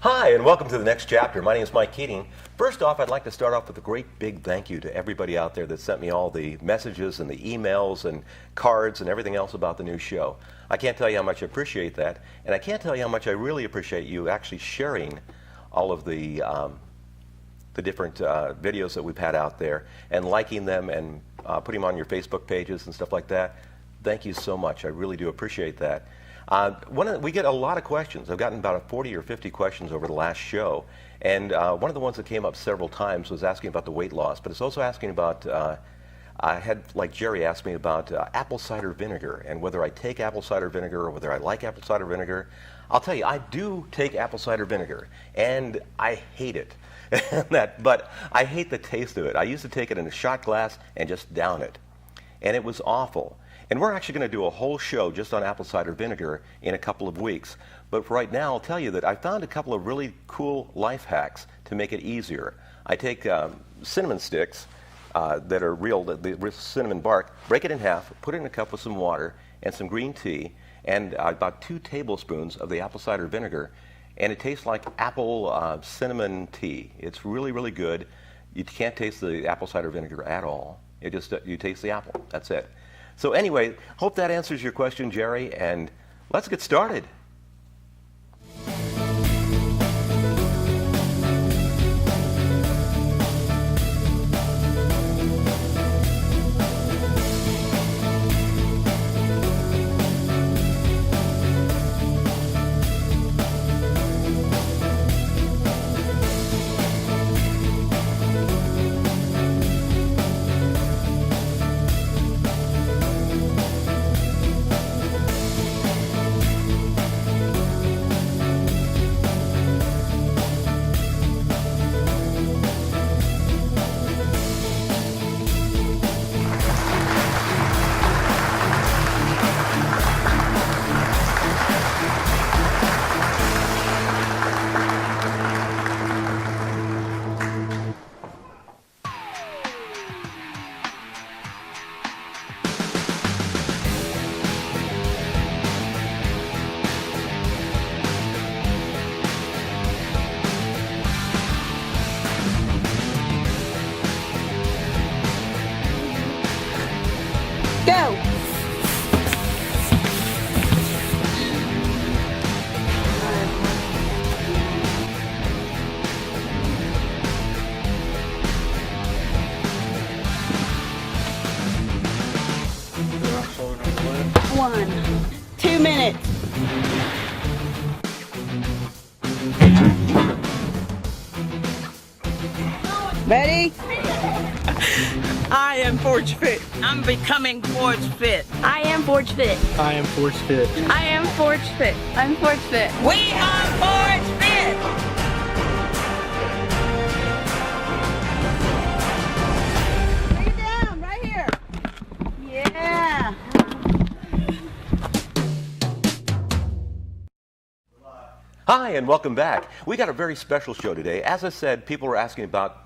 Hi, and welcome to the next chapter. My name is Mike Keating. First off, I'd like to start off with a great big thank you to everybody out there that sent me all the messages and the emails and cards and everything else about the new show. I can't tell you how much I appreciate that, and I can't tell you how much I really appreciate you actually sharing all of the different videos that we've had out there and liking them and putting them on your Facebook pages and stuff like that. Thank you so much. I really do appreciate that. We get a lot of questions. I've gotten about 40 or 50 questions over the last show, and one of the ones that came up several times was asking about the weight loss, but it's also asking about, I had, like Jerry asked me about apple cider vinegar and whether I take apple cider vinegar or whether I like apple cider vinegar. I'll tell you, I do take apple cider vinegar, and I hate it. But I hate the taste of it. I used to take it in a shot glass and just down it, and it was awful. And we're actually going to do a whole show just on apple cider vinegar in a couple of weeks. But for right now, I'll tell you that I found a couple of really cool life hacks to make it easier. I take cinnamon sticks that are the cinnamon bark, break it in half, put it in a cup with some water and some green tea, and about 2 tablespoons of the apple cider vinegar. And it tastes like apple cinnamon tea. It's really, really good. You can't taste the apple cider vinegar at all. You taste the apple. That's it. So anyway, hope that answers your question, Jerry, and let's get started. Go! One. 2 minutes. Ready? I am Forge Fit. I'm becoming Forge Fit. I am Forge Fit. I am Forge Fit. I am Forge Fit. I'm Forge Fit. We are Forge Fit. Bring it down, right here. Yeah. Hi, and welcome back. We got a very special show today. As I said, people were asking about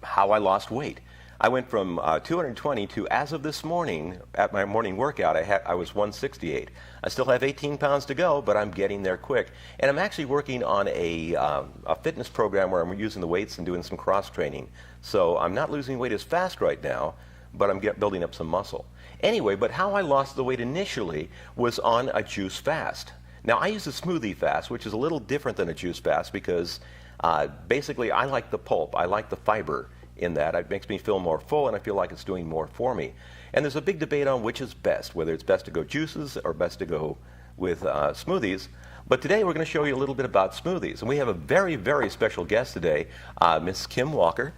how I lost weight. I went from 220 to, as of this morning, at my morning workout, I was 168. I still have 18 pounds to go, but I'm getting there quick. And I'm actually working on a fitness program where I'm using the weights and doing some cross training. So I'm not losing weight as fast right now, but I'm building up some muscle. Anyway, but how I lost the weight initially was on a juice fast. Now, I use a smoothie fast, which is a little different than a juice fast because basically I like the pulp, I like the fiber in that. It makes me feel more full, and I feel like it's doing more for me. And there's a big debate on which is best, whether it's best to go juices or best to go with smoothies. But today we're going to show you a little bit about smoothies. And we have a very, very special guest today, Miss Kim Walker.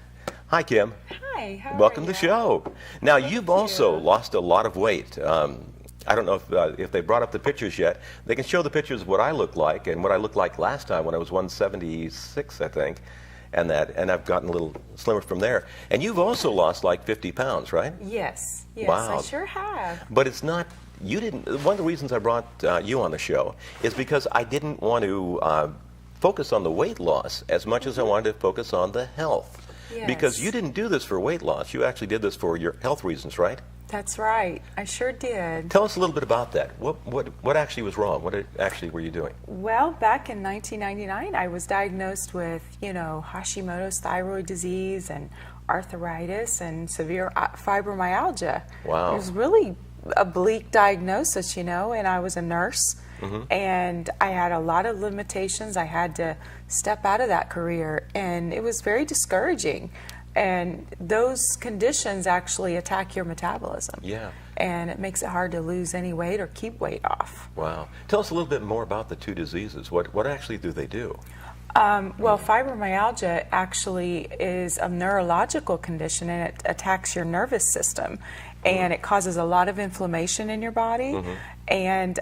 Hi, Kim. Hi, how Welcome are to you? the show. Now, you've you. also lost a lot of weight. I don't know if they brought up the pictures yet. They can show the pictures of what I look like and what I looked like last time when I was 176, I think. And I've gotten a little slimmer from there. And you've also lost like 50 pounds, right? Yes, Wow. I sure have. But it's not, you didn't, one of the reasons I brought you on the show is because I didn't want to focus on the weight loss as much as I wanted to focus on the health. Yes. Because you didn't do this for weight loss. You actually did this for your health reasons, right? That's right. I sure did. Tell us a little bit about that. What actually was wrong? What actually were you doing? Well, back in 1999, I was diagnosed with, Hashimoto's thyroid disease and arthritis and severe fibromyalgia. Wow. It was really a bleak diagnosis, and I was a nurse. And I had a lot of limitations. I had to step out of that career, and it was very discouraging. And those conditions actually attack your metabolism. Yeah. And it makes it hard to lose any weight or keep weight off. Wow. Tell us a little bit more about the two diseases. What actually do they do? Well, fibromyalgia actually is a neurological condition, and it attacks your nervous system. And it causes a lot of inflammation in your body. And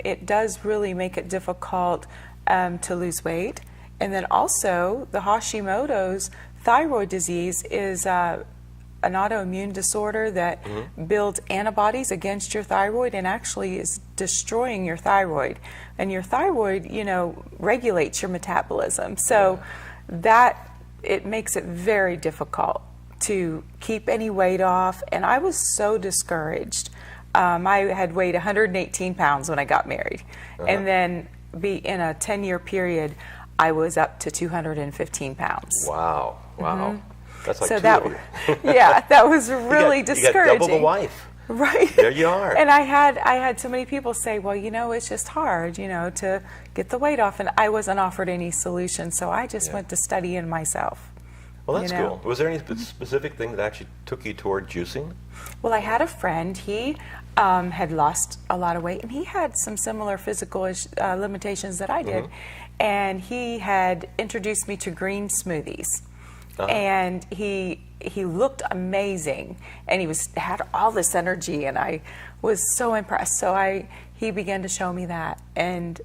it does really make it difficult to lose weight. And then also, the Hashimoto's thyroid disease is an autoimmune disorder that builds antibodies against your thyroid and actually is destroying your thyroid. And your thyroid, regulates your metabolism. So it makes it very difficult to keep any weight off. And I was so discouraged. I had weighed 118 pounds when I got married. And then in a 10-year period, I was up to 215 pounds. Wow. Wow. That's like So two that, of you. yeah, that was really discouraging. You got double the wife. Right. There you are. And I had so many people say, well, it's just hard, to get the weight off. And I wasn't offered any solution, so I just went to studying myself. Well, that's cool. Was there any specific thing that actually took you toward juicing? Well, I had a friend. He had lost a lot of weight, and he had some similar physical limitations that I did. And he had introduced me to green smoothies. And he looked amazing, and he had all this energy, and I was so impressed. So he began to show me that, and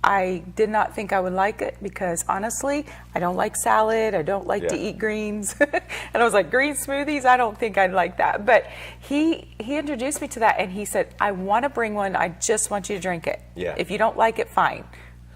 I did not think I would like it because honestly, I don't like salad. I don't like to eat greens. And I was like, green smoothies? I don't think I'd like that. But he introduced me to that, and he said, I want to bring one. I just want you to drink it. Yeah. If you don't like it, fine.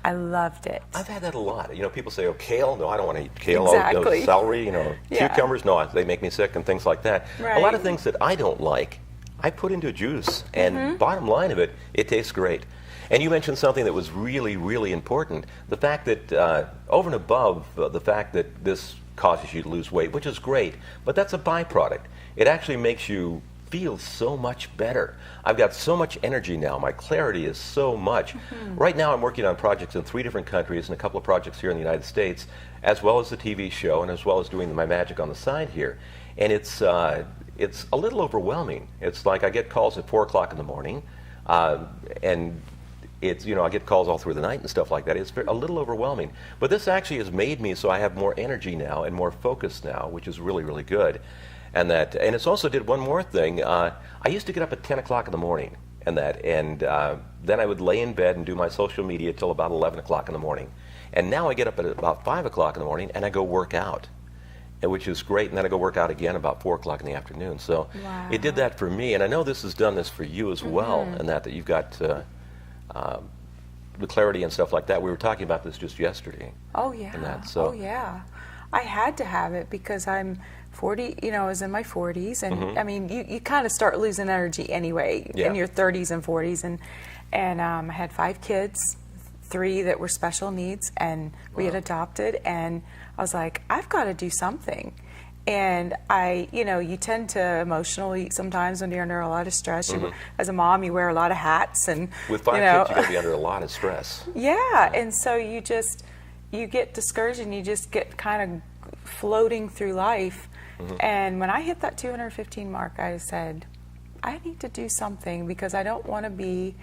I loved it. I've had that a lot. People say, kale? No, I don't want to eat kale. Exactly. Celery, cucumbers? No, they make me sick and things like that. Right. A lot of things that I don't like, I put into juice. And bottom line of it, it tastes great. And you mentioned something that was really, really important. The fact that over and above the fact that this causes you to lose weight, which is great, but that's a byproduct. It actually makes you feel so much better. I've got so much energy now. My clarity is so much. Right now I'm working on projects in 3 different countries and a couple of projects here in the United States, as well as the TV show and as well as doing my magic on the side here. And it's a little overwhelming. It's like I get calls at 4 o'clock in the morning, and it's, I get calls all through the night and stuff like that. It's a little overwhelming. But this actually has made me so I have more energy now and more focus now, which is really, really good. And it's also did one more thing. I used to get up at 10 o'clock in the morning and then I would lay in bed and do my social media till about 11 o'clock in the morning. And now I get up at about 5 o'clock in the morning and I go work out, which is great. And then I go work out again about 4 o'clock in the afternoon. So it did that for me. And I know this has done this for you as well, and that you've got the clarity and stuff like that. We were talking about this just yesterday. Oh, yeah. Oh, yeah. I had to have it because I'm 40, I was in my 40s, and I mean, you kind of start losing energy anyway in your 30s and 40s, and I had 5 kids, 3 that were special needs, and we had adopted, and I was like, I've got to do something. And you tend to emotionally sometimes when you're under a lot of stress. As a mom, you wear a lot of hats, and with 5 kids, you got to be under a lot of stress. Yeah, and so you get discouraged, and you just get kind of floating through life. And when I hit that 215 mark, I said, I need to do something because I don't want to be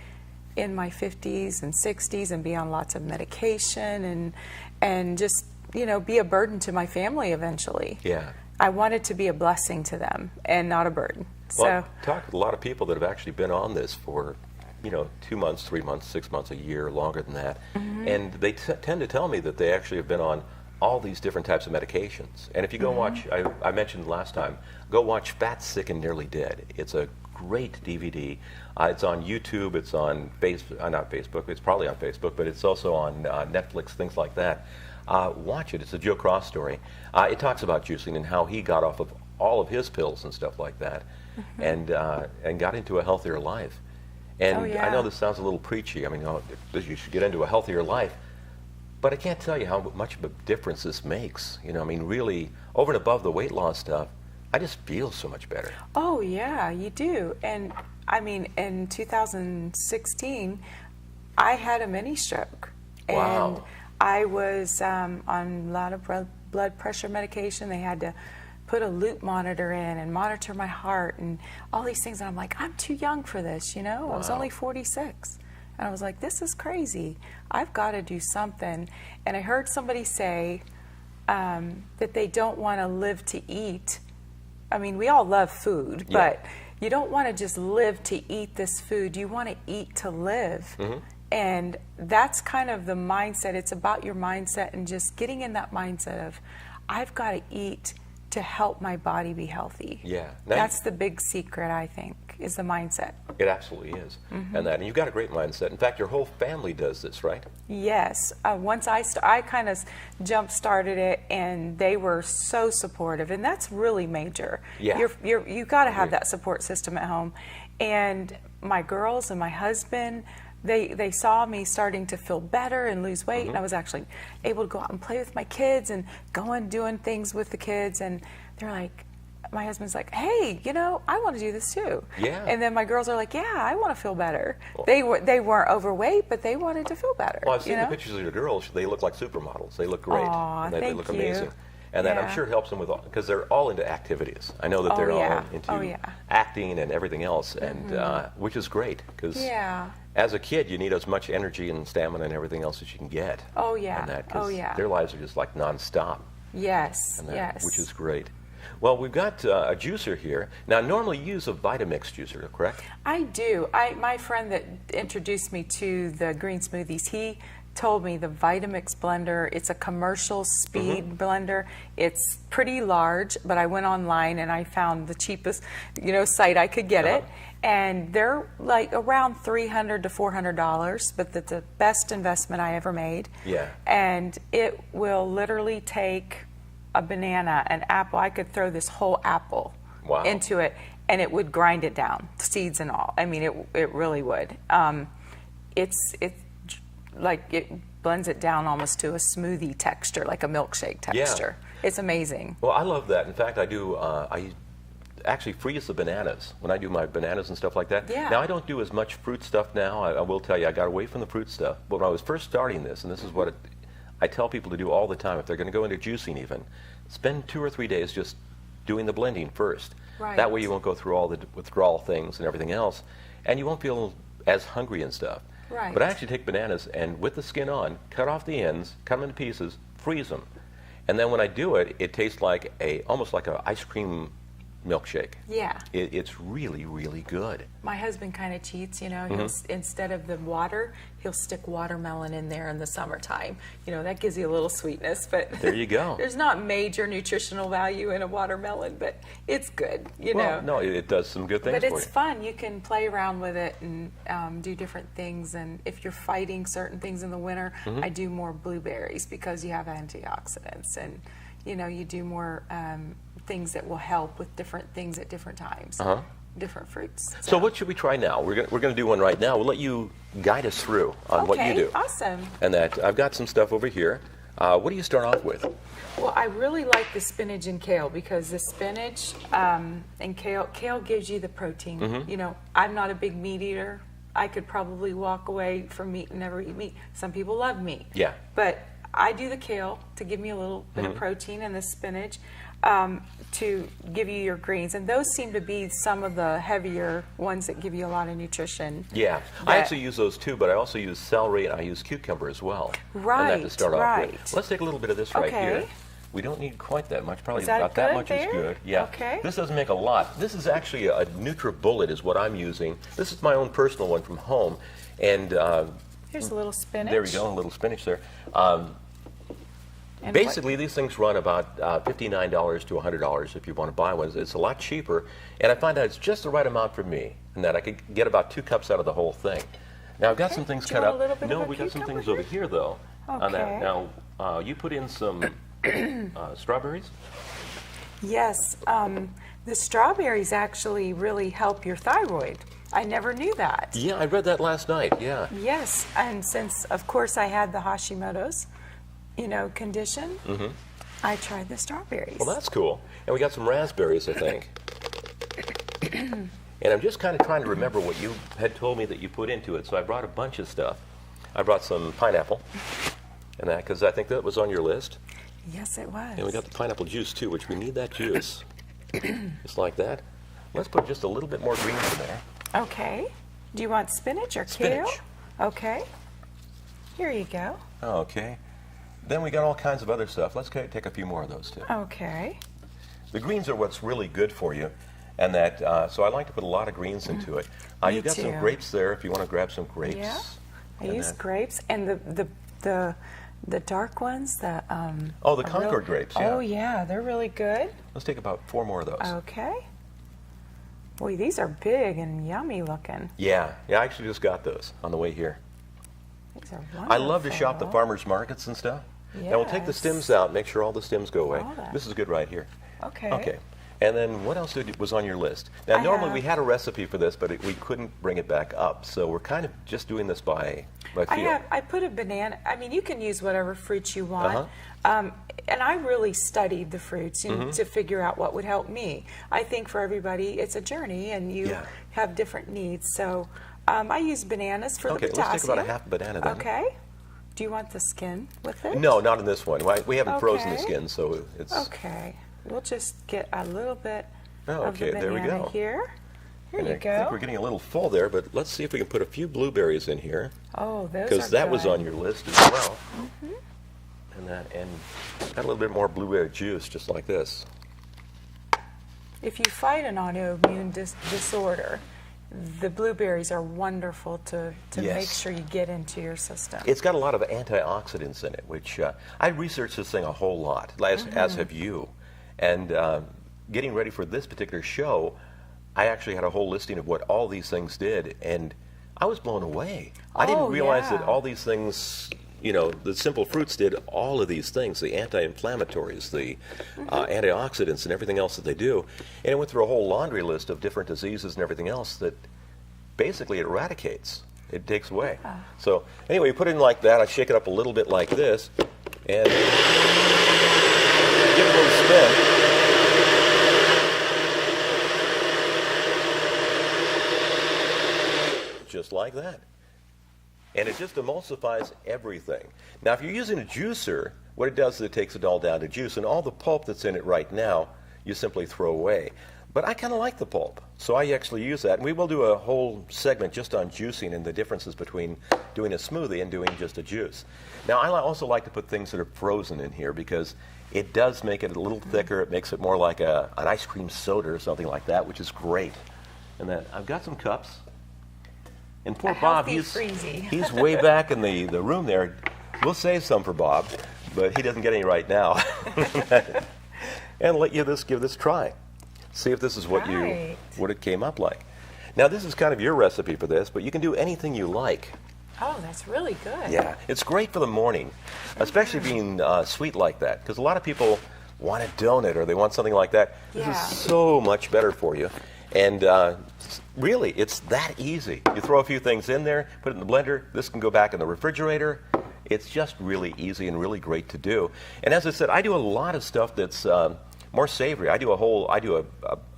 in my 50s and 60s and be on lots of medication and just be a burden to my family eventually. Yeah. I wanted to be a blessing to them and not a burden. Well, I've talked with a lot of people that have actually been on this for 2 months, 3 months, 6 months, a year, longer than that. And they tend to tell me that they actually have been on all these different types of medications. And if you go watch, I mentioned last time, go watch Fat, Sick, and Nearly Dead. It's a great DVD. It's on YouTube, it's on not Facebook, it's probably on Facebook, but it's also on Netflix, things like that. Watch it. It's a Joe Cross story. It talks about juicing and how he got off of all of his pills and stuff like that, and got into a healthier life. And Oh, yeah. I know this sounds a little preachy. I mean, you should get into a healthier life. But I can't tell you how much of a difference this makes. I mean, really, over and above the weight loss stuff, I just feel so much better. Oh, yeah, you do. And I mean, in 2016, I had a mini stroke. Wow. And I was on a lot of blood pressure medication. They had to put a loop monitor in and monitor my heart and all these things. And I'm like, I'm too young for this, I was only 46. And I was like, this is crazy. I've got to do something. And I heard somebody say that they don't want to live to eat. I mean, we all love food, but you don't want to just live to eat this food. You want to eat to live. And that's kind of the mindset. It's about your mindset and just getting in that mindset of, I've got to eat to help my body be healthy. Yeah. That's the big secret, I think, is the mindset. It absolutely is. And you've got a great mindset. In fact, your whole family does this, right? Yes. Once I kind of jump-started it, and they were so supportive, and that's really major. Yeah. You've got to have that support system at home. And my girls and my husband, they saw me starting to feel better and lose weight, and I was actually able to go out and play with my kids and doing things with the kids, and they're like, my husband's like, hey, I want to do this too. Yeah. And then my girls are like, yeah, I want to feel better. Well, they weren't overweight, but they wanted to feel better. Well, I've seen the pictures of your girls. They look like supermodels. They look great. Aw, they look amazing. And Yeah. I'm sure it helps them with because they're all into activities. I know that they're all into acting and everything else, and which is great because as a kid you need as much energy and stamina and everything else that you can get. Oh yeah. And that, Oh yeah. Their lives are just like nonstop. Yes. And that, Yes. Which is great. Well, we've got a juicer here. Now, normally you use a Vitamix juicer, correct? I do. My friend that introduced me to the green smoothies, he told me the Vitamix blender, it's a commercial speed blender. It's pretty large, but I went online and I found the cheapest, site I could get it. And they're like around $300 to $400, but that's the best investment I ever made. Yeah. And it will literally take a banana, an apple. I could throw this whole apple into it, and it would grind it down, seeds and all. I mean, it really would. It's like it blends it down almost to a smoothie texture, like a milkshake texture. Yeah. It's amazing. Well, I love that. In fact, I do. I actually freeze the bananas when I do my bananas and stuff like that. Yeah. Now, I don't do as much fruit stuff now. I will tell you, I got away from the fruit stuff. But when I was first starting this, and this is what I tell people to do all the time, if they're going to go into juicing even, spend 2 or 3 days just doing the blending first. Right. That way you won't go through all the withdrawal things and everything else, and you won't feel as hungry and stuff. Right. But I actually take bananas and with the skin on, cut off the ends, cut them into pieces, freeze them. And then when I do it, it tastes like almost like an ice cream milkshake. Yeah. It's really, really good. My husband kind of cheats, he'll, instead of the water, he'll stick watermelon in there in the summertime. That gives you a little sweetness, but there you go. There's not major nutritional value in a watermelon, but it's good, Well, no, it does some good things for you. But it's fun. You can play around with it and do different things, and if you're fighting certain things in the winter, I do more blueberries because you have antioxidants, and you do more things that will help with different things at different times. Different fruits. So what should we try now? We're going to do one right now. We'll let you guide us through on what you do. Awesome. And that I've got some stuff over here. What do you start off with? Well, I really like the spinach and kale because the spinach and kale gives you the protein. I'm not a big meat eater. I could probably walk away from meat and never eat meat. Some people love meat. Yeah. But I do the kale to give me a little bit of protein, and the spinach to give you your greens. And those seem to be some of the heavier ones that give you a lot of nutrition. Yeah. I actually use those too, but I also use celery and I use cucumber as well. Right, and that to start off with. right. Let's take a little bit of this right here. We don't need quite that much. Probably about that much is good. Yeah. Okay. This doesn't make a lot. This is actually a NutriBullet is what I'm using. This is my own personal one from home. And here's a little spinach. there we go, a little spinach there. And basically, these things run about $59 to $100 if you want to buy one. It's a lot cheaper, and I find that it's just the right amount for me, and that I could get about 2 cups out of the whole thing. Now, I've got some things Do you cut want a little up. bit No, of a we got some cucumber things here? over here, though. On that. Okay. Now, you put in some strawberries. Yes, the strawberries actually really help your thyroid. I never knew that. Yeah, I read that last night. Yeah. Yes, and since, of course, I had the Hashimoto's, condition, I tried the strawberries. Well, that's cool. And we got some raspberries, I think. And I'm just kind of trying to remember what you had told me that you put into it. So I brought a bunch of stuff. I brought some pineapple, and that because I think that was on your list. Yes, it was. And we got the pineapple juice too, which we need that juice. Just like that. Let's put just a little bit more greens in there. Okay. Do you want spinach or Spinach. kale? Okay. Here you go. Okay. Then we got all kinds of other stuff. Let's take a few more of those too. Okay. The greens are what's really good for you, and that so I like to put a lot of greens into it. Me You've got some too. grapes there if you want to grab some grapes. Yeah. I And use then- grapes and the dark ones. The Oh, the Concord grapes, yeah. Oh yeah, they're really good. Let's take about 4 more of those. Okay. Boy, these are big and yummy looking. Yeah, I actually just got those on the way here. These are wonderful. I love to shop the farmers markets and stuff. And we'll take the Yes. stems out, make sure all the stems go away. All that. This is good right here. Okay. Okay. And then what else was on your list? Now, I normally have- we had a recipe for this, but we couldn't bring it back up. So we're kind of just doing this by feel. I put a banana. I mean, you can use whatever fruits you want. Uh-huh. And I really studied the fruits Mm-hmm. to figure out what would help me. I think for everybody, it's a journey, and you Yeah. have different needs. So I use bananas for Okay, the potassium. let's take about a half banana then. Okay. Do you want the skin with it? No, not in this one. We haven't frozen the Okay. skin, so it's... Okay. We'll just get a little bit Oh, of the okay, there we banana go. here. Here and you I go. think we're getting a little full there, but let's see if we can put a few blueberries in here. Oh, those are Because that was good. on your list as well. And got a little bit more blueberry juice, just like this. If you fight an autoimmune disorder, the blueberries are wonderful to make Yes. sure you get into your system. It's got a lot of antioxidants in it, which I researched this thing a whole lot, as have you. And getting ready for this particular show, I actually had a whole listing of what all these things did, and I was blown away. I didn't Oh, realize that yeah. all these things, the simple fruits did all of these things, the anti-inflammatories, the antioxidants, and everything else that they do. And it went through a whole laundry list of different diseases and everything else that basically it eradicates. It takes away. So anyway, you put it in like that. I shake it up a little bit like this, and give it a little spin. Just like that. And it just emulsifies everything. Now, if you're using a juicer, what it does is it takes it all down to juice, and all the pulp that's in it right now, you simply throw away. But I kind of like the pulp, so I actually use that. And we will do a whole segment just on juicing and the differences between doing a smoothie and doing just a juice. Now, I also like to put things that are frozen in here because it does make it a little thicker. It makes it more like an ice cream soda or something like that, which is great. And then I've got some cups. And poor Bob, healthy freezy. he's way back in the room there. We'll save some for Bob, but he doesn't get any right now. And let you give this a try. See if this is what Right. what it came up like. Now, this is kind of your recipe for this, but you can do anything you like. Oh, that's really good. Yeah, it's great for the morning, especially being sweet like that, because a lot of people want a donut or they want something like that. This Yeah. is so much better for you. And really, it's that easy. You throw a few things in there, put it in the blender. This can go back in the refrigerator. It's just really easy and really great to do. And as I said, I do a lot of stuff that's more savory. I do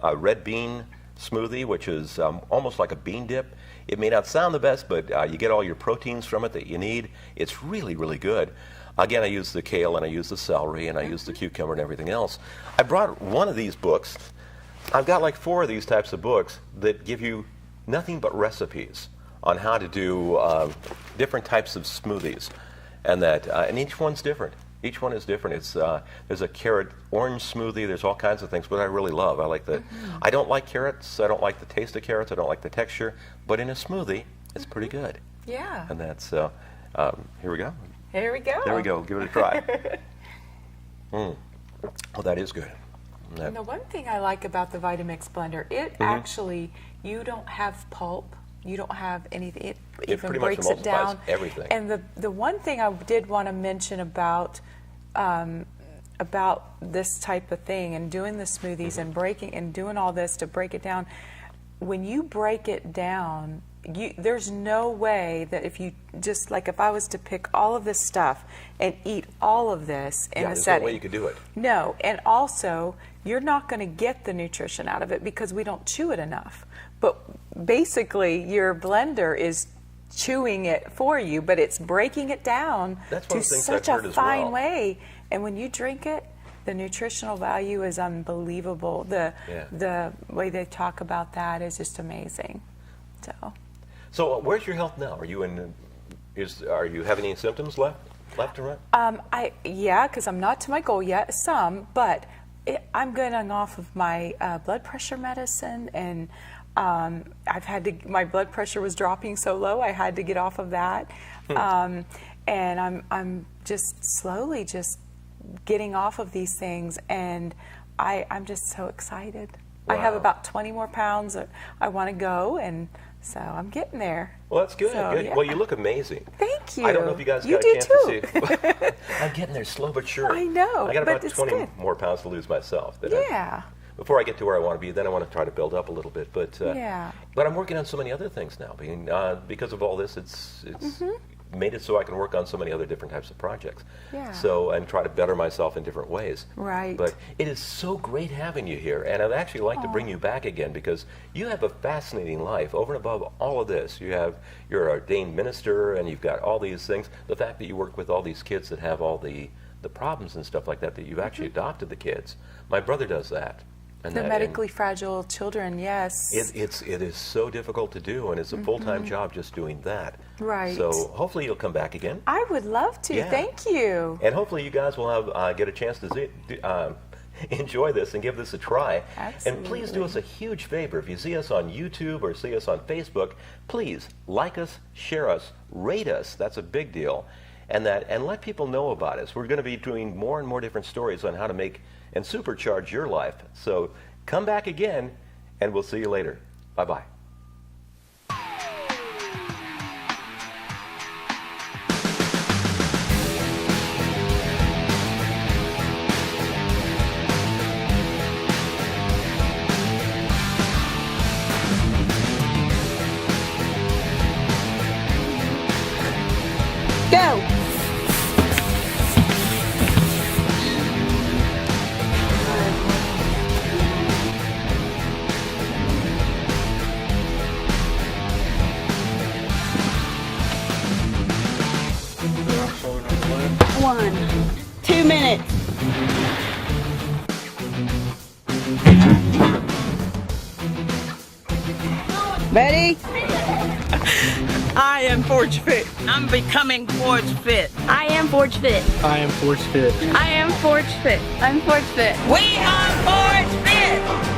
a red bean smoothie, which is almost like a bean dip. It may not sound the best, but you get all your proteins from it that you need. It's really, really good. Again, I use the kale and I use the celery and I use the cucumber and everything else. I brought one of these books. I've got like 4 of these types of books that give you nothing but recipes on how to do different types of smoothies, and each one's different. Each one is different. It's there's a carrot orange smoothie. There's all kinds of things, but I really love. I like the. I don't like carrots. I don't like the taste of carrots. I don't like the texture. But in a smoothie, it's pretty good. Yeah. And that's here we go. Here we go. There we go. Give it a try. Oh, that is good. And the one thing I like about the Vitamix blender, it actually, you don't have pulp. You don't have anything. It even pretty much breaks it down. emulsifies everything. And the one thing I did want to mention about about this type of thing and doing the smoothies and breaking and doing all this to break it down. When you break it down, there's no way that if you just, like, if I was to pick all of this stuff and eat all of this in a setting. There's no way you could do it. No, and also you're not going to get the nutrition out of it because we don't chew it enough. But basically your blender is chewing it for you, but it's breaking it down to such a fine way. And when you drink it, the nutritional value is unbelievable. The way they talk about that is just amazing. So where's your health now? Are you are you having any symptoms left and right? Yeah, because I'm not to my goal yet. Some, but I'm getting off of my blood pressure medicine, and I've had to. My blood pressure was dropping so low, I had to get off of that. And I'm just slowly just getting off of these things, and I'm just so excited. Wow. I have about 20 more pounds that I want to go, and so I'm getting there. Well, that's good. So, good. Yeah. Well, you look amazing. Thank you. I don't know if you guys got a chance to see. I'm getting there slow but sure. I know. I got about but 20 good. more pounds to lose myself. Yeah. Before I get to where I want to be, then I want to try to build up a little bit. But but I'm working on so many other things now. Because of all this, it's made it so I can work on so many other different types of projects. Yeah. So and try to better myself in different ways. Right. But it is so great having you here, and I'd actually like to bring you back again because you have a fascinating life. Over and above all of this, you're an ordained minister, and you've got all these things. The fact that you work with all these kids that have all the problems and stuff like that you've actually adopted the kids. My brother does that. And the medically fragile children, yes. It is so difficult to do, and it's a full-time job just doing that. Right. So hopefully you'll come back again. I would love to. Yeah. Thank you. And hopefully you guys will have get a chance to enjoy this and give this a try. Absolutely. And please do us a huge favor. If you see us on YouTube or see us on Facebook, please like us, share us, rate us. That's a big deal. And let people know about us. We're going to be doing more and more different stories on how to make and supercharge your life. So come back again, and we'll see you later. Bye-bye. Go. One. 2 minutes. Ready? I am Forge Fit. I'm becoming Forge Fit. I am Forge Fit. I am Forge Fit. I am Forge Fit. I'm Forge Fit. We are Forge Fit.